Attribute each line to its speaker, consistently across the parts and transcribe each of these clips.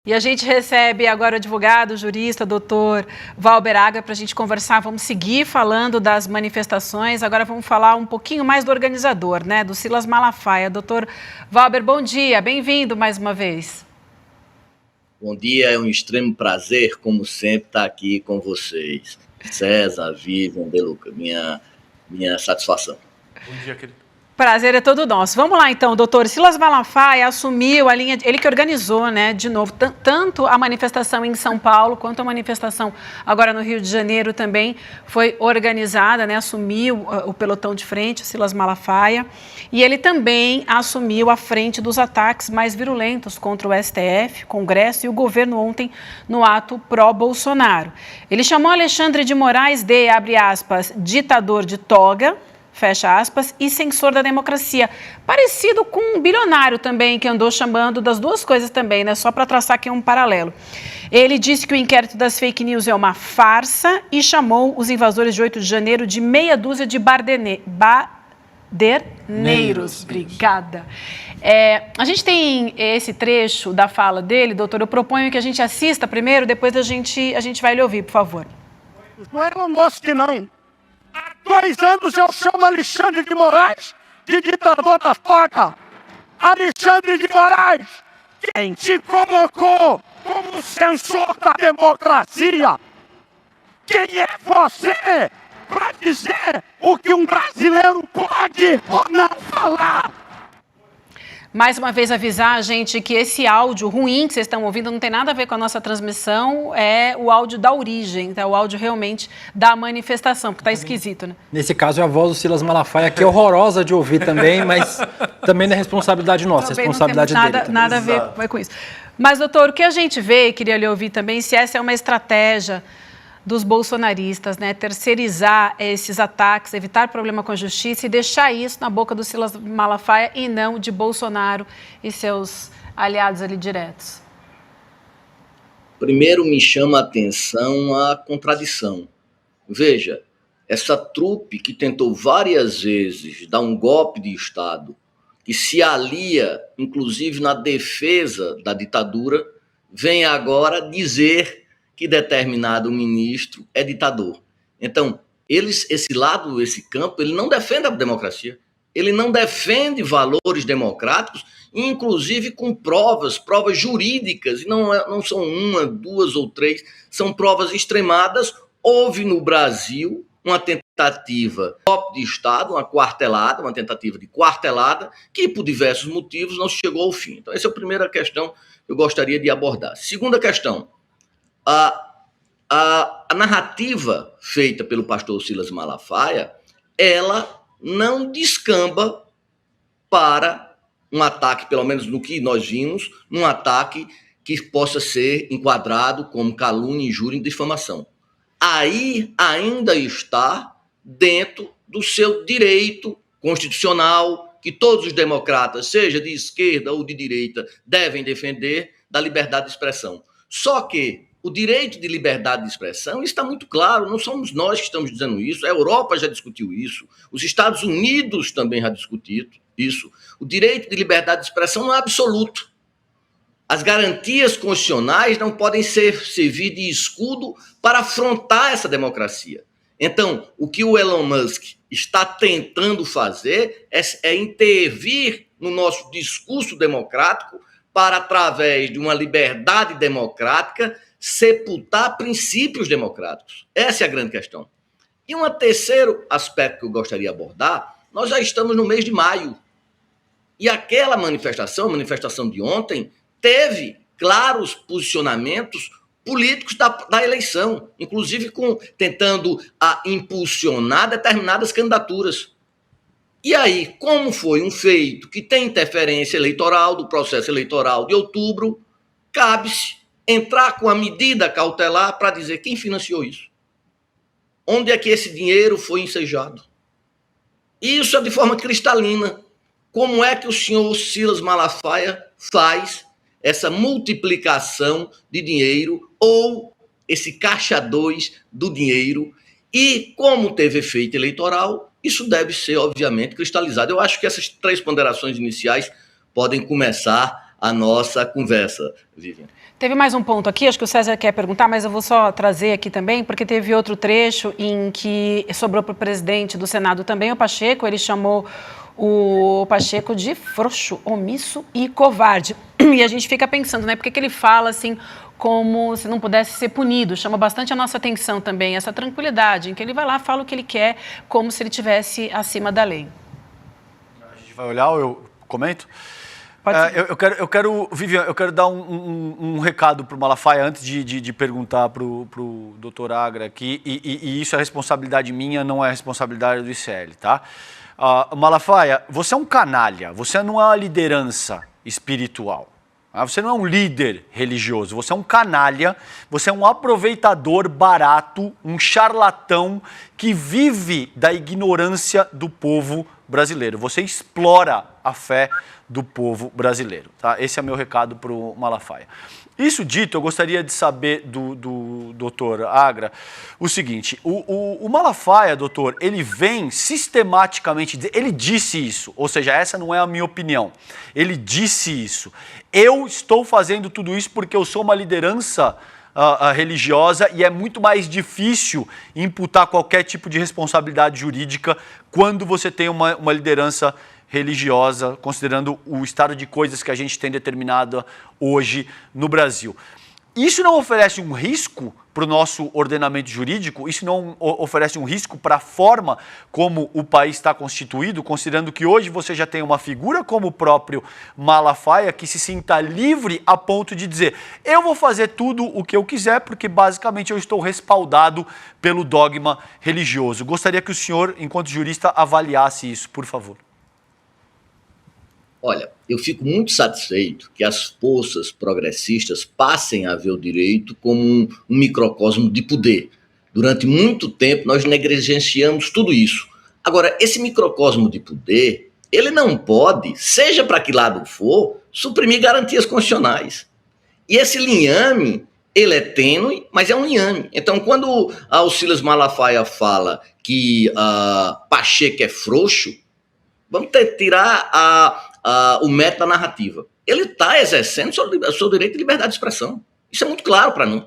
Speaker 1: E a gente recebe agora o advogado, jurista, doutor Valber Agra, para a gente conversar. Vamos seguir falando das manifestações. Agora vamos falar um pouquinho mais do organizador, né? Do Silas Malafaia. Doutor Valber, bom dia. Bem-vindo mais uma vez.
Speaker 2: Bom dia, é um extremo prazer, como sempre, estar aqui com vocês. César, Vivian, Deluca, minha satisfação.
Speaker 3: Bom dia, querido.
Speaker 1: Prazer é todo nosso. Vamos lá, então, doutor. Silas Malafaia assumiu a linha, ele que organizou, né, de novo, tanto a manifestação em São Paulo, quanto a manifestação agora no Rio de Janeiro também foi organizada, né, assumiu o pelotão de frente, o Silas Malafaia, e ele também assumiu a frente dos ataques mais virulentos contra o STF, Congresso e o governo ontem no ato pró-Bolsonaro. Ele chamou Alexandre de Moraes de, abre aspas, ditador de toga, fecha aspas, e censor da democracia. Parecido com um bilionário também, que andou chamando das duas coisas também, né? Só para traçar aqui um paralelo. Ele disse que o inquérito das fake news é uma farsa e chamou os invasores de 8 de janeiro de meia dúzia de baderneiros. Obrigada. A gente tem esse trecho da fala dele, doutor. Eu proponho que a gente assista primeiro, depois a gente vai lhe ouvir, por favor.
Speaker 4: Não é um moço que não. Há 2 anos eu chamo Alexandre de Moraes de ditador da toga. Alexandre de Moraes, quem te colocou como censor da democracia? Quem é você para dizer o que um brasileiro pode ou não falar?
Speaker 1: Mais uma vez avisar a gente que esse áudio ruim que vocês estão ouvindo não tem nada a ver com a nossa transmissão, é o áudio da origem, tá? O áudio realmente da manifestação, porque está esquisito, né?
Speaker 5: Nesse caso é a voz do Silas Malafaia, que é horrorosa de ouvir também, mas também não é responsabilidade nossa, é responsabilidade dele.
Speaker 1: Nada a ver com isso. Mas, doutor, o que a gente vê, queria lhe ouvir também, se essa é uma estratégia dos bolsonaristas, né, terceirizar esses ataques, evitar problema com a justiça e deixar isso na boca do Silas Malafaia e não de Bolsonaro e seus aliados ali diretos.
Speaker 2: Primeiro me chama a atenção a contradição. Veja, essa trupe que tentou várias vezes dar um golpe de Estado, que se alia, inclusive, na defesa da ditadura, vem agora dizer que determinado ministro é ditador. Então, esse campo, ele não defende a democracia, ele não defende valores democráticos, inclusive com provas jurídicas, e não são 1, 2 ou 3, são provas extremadas. Houve no Brasil uma tentativa de golpe de Estado, uma tentativa de quartelada, que por diversos motivos não chegou ao fim. Então, essa é a primeira questão que eu gostaria de abordar. Segunda questão, a narrativa feita pelo pastor Silas Malafaia, ela não descamba para um ataque, pelo menos no que nós vimos, um ataque que possa ser enquadrado como calúnia, injúria e difamação. Aí ainda está dentro do seu direito constitucional, que todos os democratas, seja de esquerda ou de direita, devem defender, da liberdade de expressão. Só que o direito de liberdade de expressão está muito claro, não somos nós que estamos dizendo isso, a Europa já discutiu isso, os Estados Unidos também já discutiram isso. O direito de liberdade de expressão não é absoluto. As garantias constitucionais não podem servir de escudo para afrontar essa democracia. Então, o que o Elon Musk está tentando fazer é intervir no nosso discurso democrático para, através de uma liberdade democrática, sepultar princípios democráticos. Essa é a grande questão. E um terceiro aspecto que eu gostaria de abordar, nós já estamos no mês de maio. E aquela manifestação, a manifestação de ontem, teve claros posicionamentos políticos da eleição, inclusive tentando impulsionar determinadas candidaturas. E aí, como foi um feito que tem interferência eleitoral, do processo eleitoral de outubro, cabe-se entrar com a medida cautelar para dizer quem financiou isso. Onde é que esse dinheiro foi ensejado? Isso é de forma cristalina. Como é que o senhor Silas Malafaia faz essa multiplicação de dinheiro ou esse caixa 2 do dinheiro? E como teve efeito eleitoral, isso deve ser, obviamente, cristalizado. Eu acho que essas 3 ponderações iniciais podem começar a nossa conversa, Vivian.
Speaker 1: Teve mais um ponto aqui, acho que o César quer perguntar, mas eu vou só trazer aqui também, porque teve outro trecho em que sobrou para o presidente do Senado também, o Pacheco, ele chamou o Pacheco de frouxo, omisso e covarde. E a gente fica pensando, né, por que ele fala assim, como se não pudesse ser punido, chama bastante a nossa atenção também, essa tranquilidade, em que ele vai lá, fala o que ele quer, como se ele estivesse acima da lei.
Speaker 3: A gente vai olhar ou eu comento? Eu quero, Vivian, eu quero dar um recado para o Malafaia antes de perguntar para o doutor Agra aqui, e isso é responsabilidade minha, não é responsabilidade do ICL, tá? Malafaia, você é um canalha, você não é uma liderança espiritual, você não é um líder religioso, você é um canalha, você é um aproveitador barato, um charlatão que vive da ignorância do povo brasileiro. Você explora a fé do povo brasileiro, tá? Esse é meu recado para o Malafaia. Isso dito, eu gostaria de saber do doutor Agra o seguinte, o Malafaia, doutor, ele vem sistematicamente, ele disse isso, ou seja, essa não é a minha opinião, ele disse isso. Eu estou fazendo tudo isso porque eu sou uma liderança religiosa e é muito mais difícil imputar qualquer tipo de responsabilidade jurídica quando você tem uma liderança religiosa, considerando o estado de coisas que a gente tem determinado hoje no Brasil. Isso não oferece um risco para o nosso ordenamento jurídico? Isso não oferece um risco para a forma como o país está constituído, considerando que hoje você já tem uma figura como o próprio Malafaia que se sinta livre a ponto de dizer eu vou fazer tudo o que eu quiser porque basicamente eu estou respaldado pelo dogma religioso. Gostaria que o senhor, enquanto jurista, avaliasse isso, por favor.
Speaker 2: Olha, eu fico muito satisfeito que as forças progressistas passem a ver o direito como um microcosmo de poder. Durante muito tempo nós negligenciamos tudo isso. Agora, esse microcosmo de poder, ele não pode, seja para que lado for, suprimir garantias constitucionais. E esse linhame, ele é tênue, mas é um linhame. Então, quando o Silas Malafaia fala que Pacheco é frouxo, vamos tirar o método da narrativa. Ele está exercendo o seu direito de liberdade de expressão. Isso é muito claro para mim.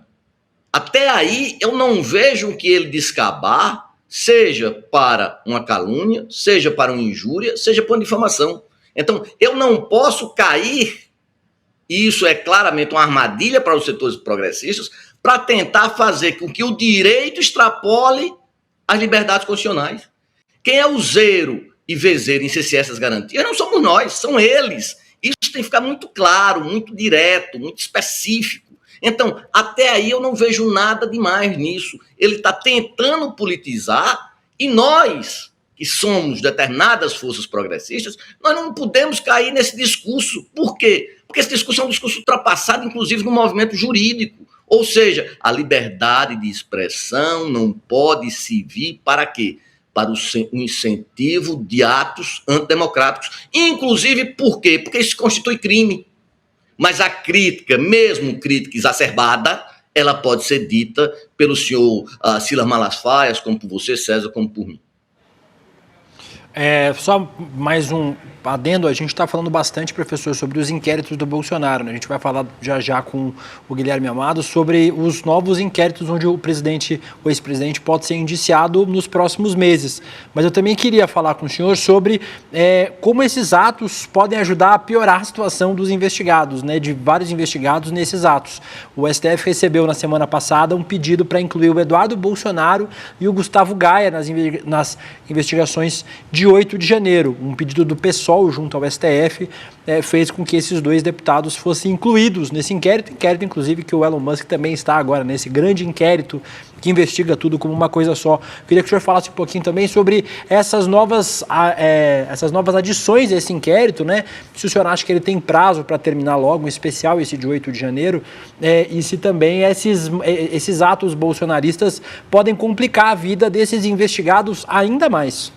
Speaker 2: Até aí, eu não vejo que ele descabar, seja para uma calúnia, seja para uma injúria, seja para uma difamação. Então, eu não posso cair, e isso é claramente uma armadilha para os setores progressistas, para tentar fazer com que o direito extrapole as liberdades constitucionais. Quem é useiro e vezeiro em cercear essas garantias não somos nós, são eles. Isso tem que ficar muito claro, muito direto, muito específico. Então, até aí eu não vejo nada demais nisso. Ele está tentando politizar e nós, que somos determinadas forças progressistas, nós não podemos cair nesse discurso. Por quê? Porque esse discurso é um discurso ultrapassado, inclusive, no movimento jurídico. Ou seja, a liberdade de expressão não pode servir para quê? Para o incentivo de atos antidemocráticos. Inclusive, por quê? Porque isso constitui crime. Mas a crítica, mesmo crítica exacerbada, ela pode ser dita pelo senhor Silas Malafaia, como por você, César, como por mim.
Speaker 5: Só mais um adendo, a gente está falando bastante, professor, sobre os inquéritos do Bolsonaro, né? A gente vai falar já com o Guilherme Amado sobre os novos inquéritos onde o ex-presidente pode ser indiciado nos próximos meses. Mas eu também queria falar com o senhor sobre como esses atos podem ajudar a piorar a situação dos investigados, né? De vários investigados nesses atos. O STF recebeu na semana passada um pedido para incluir o Eduardo Bolsonaro e o Gustavo Gaia nas investigações de 8 de janeiro. Um pedido do PSOL junto ao STF fez com que esses dois deputados fossem incluídos nesse inquérito, inclusive que o Elon Musk também está agora nesse grande inquérito que investiga tudo como uma coisa só. Queria que o senhor falasse um pouquinho também sobre essas novas adições a esse inquérito, né? Se o senhor acha que ele tem prazo para terminar logo, em especial esse de 8 de janeiro, e se também esses atos bolsonaristas podem complicar a vida desses investigados ainda mais.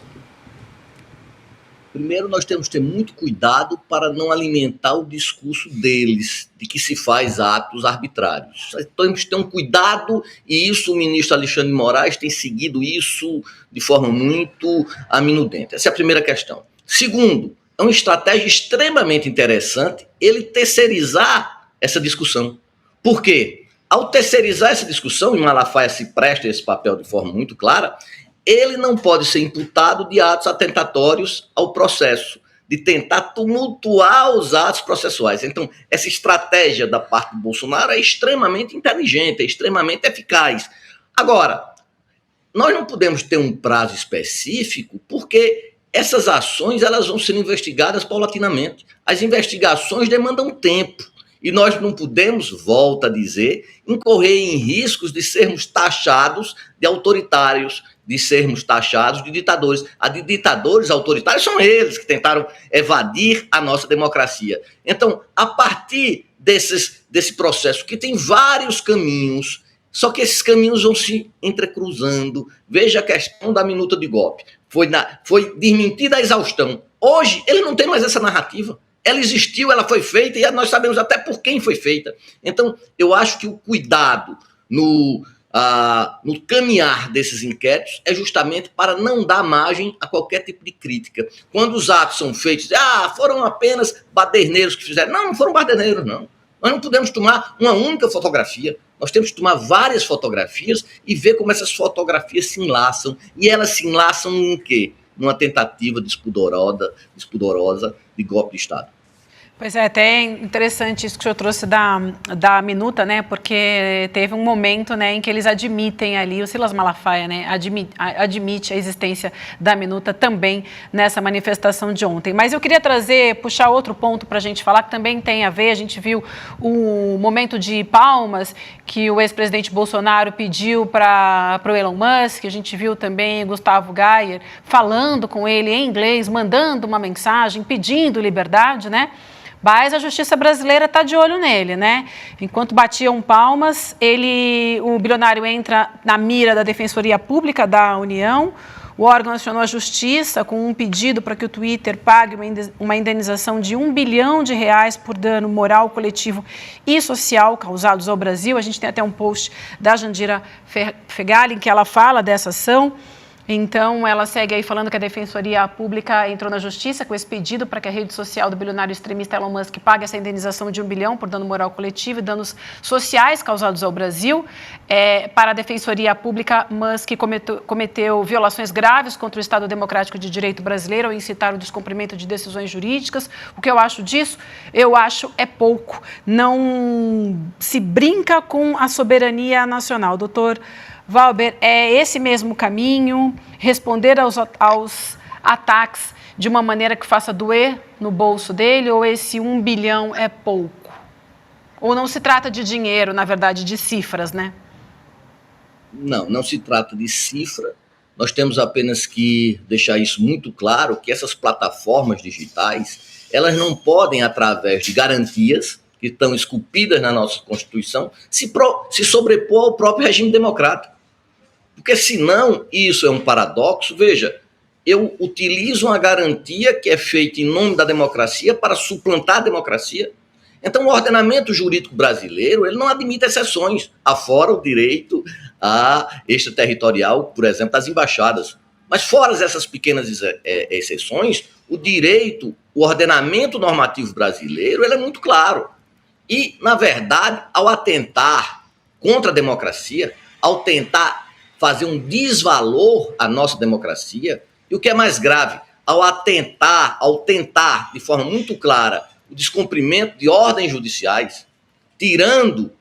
Speaker 2: Primeiro, nós temos que ter muito cuidado para não alimentar o discurso deles, de que se faz atos arbitrários. Temos que ter um cuidado, e isso o ministro Alexandre de Moraes tem seguido isso de forma muito aminudente. Essa é a primeira questão. Segundo, é uma estratégia extremamente interessante ele terceirizar essa discussão. Por quê? Ao terceirizar essa discussão, e Malafaia se presta a esse papel de forma muito clara, ele não pode ser imputado de atos atentatórios ao processo, de tentar tumultuar os atos processuais. Então, essa estratégia da parte do Bolsonaro é extremamente inteligente, é extremamente eficaz. Agora, nós não podemos ter um prazo específico, porque essas ações elas vão ser investigadas paulatinamente. As investigações demandam tempo. E nós não podemos, volto a dizer, incorrer em riscos de sermos taxados de autoritários, de sermos taxados de ditadores. De ditadores autoritários são eles que tentaram evadir a nossa democracia. Então, a partir desse processo, que tem vários caminhos, só que esses caminhos vão se entrecruzando. Veja a questão da minuta de golpe. Foi desmentida a exaustão. Hoje, ele não tem mais essa narrativa. Ela existiu, ela foi feita e nós sabemos até por quem foi feita. Então, eu acho que o cuidado no caminhar desses inquéritos é justamente para não dar margem a qualquer tipo de crítica. Quando os atos são feitos, foram apenas baderneiros que fizeram. Não foram baderneiros, não. Nós não podemos tomar uma única fotografia. Nós temos que tomar várias fotografias e ver como essas fotografias se enlaçam. E elas se enlaçam em quê? Numa tentativa despudorosa de golpe de Estado.
Speaker 1: Pois é, até interessante isso que o senhor trouxe da minuta, né? Porque teve um momento, né, em que eles admitem ali, o Silas Malafaia, né, admite a existência da minuta também nessa manifestação de ontem. Mas eu queria puxar outro ponto para a gente falar, que também tem a ver, a gente viu o momento de palmas que o ex-presidente Bolsonaro pediu para o Elon Musk, a gente viu também Gustavo Gayer falando com ele em inglês, mandando uma mensagem, pedindo liberdade, né? Mas a justiça brasileira está de olho nele, né? Enquanto batiam palmas, o bilionário entra na mira da Defensoria Pública da União. O órgão acionou a justiça com um pedido para que o Twitter pague uma indenização de R$1 bilhão por dano moral, coletivo e social causados ao Brasil. A gente tem até um post da Jandira Fegali em que ela fala dessa ação. Então, ela segue aí falando que a Defensoria Pública entrou na justiça com esse pedido para que a rede social do bilionário extremista Elon Musk pague essa indenização de R$1 bilhão por dano moral coletivo e danos sociais causados ao Brasil. Para a Defensoria Pública, Musk cometeu violações graves contra o Estado Democrático de Direito brasileiro ao incitar o descumprimento de decisões jurídicas. O que eu acho disso? Eu acho é pouco. Não se brinca com a soberania nacional. Doutor Valber, é esse mesmo caminho, responder aos ataques de uma maneira que faça doer no bolso dele, ou esse 1 bilhão é pouco? Ou não se trata de dinheiro, na verdade, de cifras, né?
Speaker 2: Não se trata de cifra. Nós temos apenas que deixar isso muito claro, que essas plataformas digitais, elas não podem, através de garantias que estão esculpidas na nossa Constituição, se sobrepor ao próprio regime democrático. Porque senão, isso é um paradoxo. Veja, eu utilizo uma garantia que é feita em nome da democracia para suplantar a democracia. Então, o ordenamento jurídico brasileiro, ele não admite exceções, afora o direito extraterritorial, por exemplo, das embaixadas. Mas fora essas pequenas exceções, o ordenamento normativo brasileiro, ele é muito claro. E, na verdade, ao atentar contra a democracia, ao tentar fazer um desvalor à nossa democracia, e o que é mais grave, ao tentar de forma muito clara o descumprimento de ordens judiciais, tirando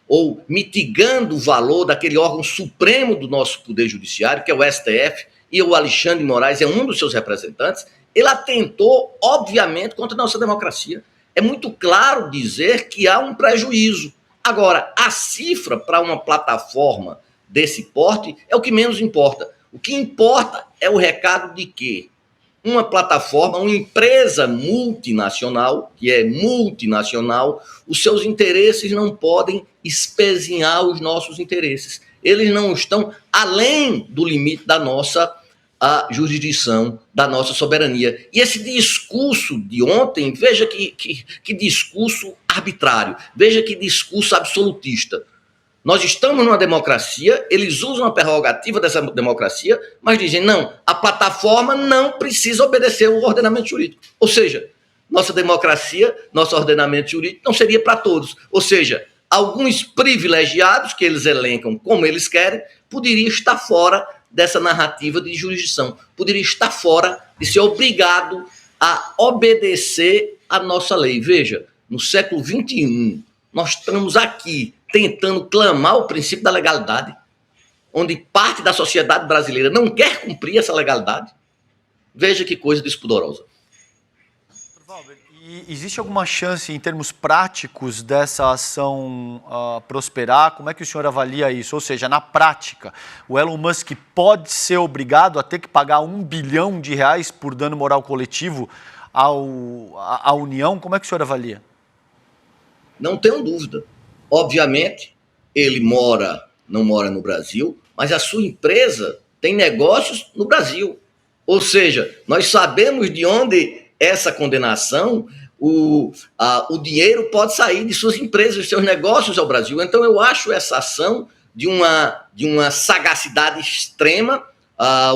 Speaker 2: ou mitigando o valor daquele órgão supremo do nosso Poder Judiciário, que é o STF, e o Alexandre de Moraes é um dos seus representantes, ele atentou, obviamente, contra a nossa democracia. É muito claro dizer que há um prejuízo. Agora, a cifra para uma plataforma desse porte é o que menos importa. O que importa é o recado de que uma plataforma, uma empresa multinacional, que é multinacional, os seus interesses não podem espezinhar os nossos interesses. Eles não estão além do limite da nossa jurisdição, da nossa soberania. E esse discurso de ontem, veja que discurso arbitrário, veja que discurso absolutista. Nós estamos numa democracia, eles usam a prerrogativa dessa democracia, mas dizem, não, a plataforma não precisa obedecer ao ordenamento jurídico. Ou seja, nossa democracia, nosso ordenamento jurídico não seria para todos. Ou seja, alguns privilegiados que eles elencam como eles querem, poderiam estar fora dessa narrativa de jurisdição, poderia estar fora de ser obrigado a obedecer à nossa lei. Veja, no século XXI, nós estamos aqui tentando clamar o princípio da legalidade, onde parte da sociedade brasileira não quer cumprir essa legalidade. Veja que coisa despudorosa.
Speaker 3: E existe alguma chance, em termos práticos, dessa ação prosperar? Como é que o senhor avalia isso? Ou seja, na prática, o Elon Musk pode ser obrigado a ter que pagar R$1 bilhão por dano moral coletivo à União? Como é que o senhor avalia?
Speaker 2: Não tenho dúvida. Obviamente, ele não mora no Brasil, mas a sua empresa tem negócios no Brasil. Ou seja, nós sabemos de onde essa condenação, o dinheiro pode sair de suas empresas, de seus negócios ao Brasil. Então, eu acho essa ação de uma sagacidade extrema.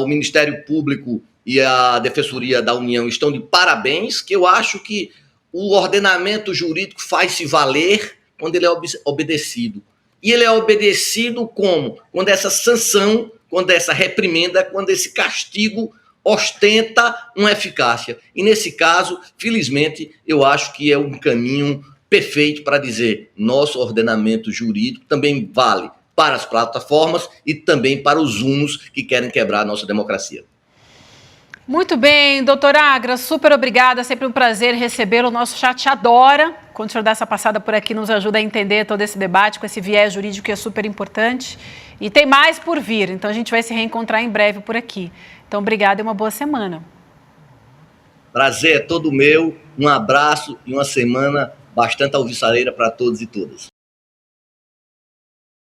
Speaker 2: O Ministério Público e a Defensoria da União estão de parabéns, que eu acho que o ordenamento jurídico faz-se valer quando ele é obedecido. E ele é obedecido como? Quando essa sanção, quando essa reprimenda, quando esse castigo ostenta uma eficácia. E nesse caso, felizmente, eu acho que é um caminho perfeito para dizer nosso ordenamento jurídico também vale para as plataformas e também para os hunos que querem quebrar a nossa democracia.
Speaker 1: Muito bem, doutor Agra, super obrigada, sempre um prazer recebê-lo. O nosso chat adora quando o senhor dá essa passada por aqui, nos ajuda a entender todo esse debate com esse viés jurídico que é super importante. E tem mais por vir, então a gente vai se reencontrar em breve por aqui. Então, obrigada e uma boa semana.
Speaker 2: Prazer é todo meu, um abraço e uma semana bastante alvissareira para todos e todas.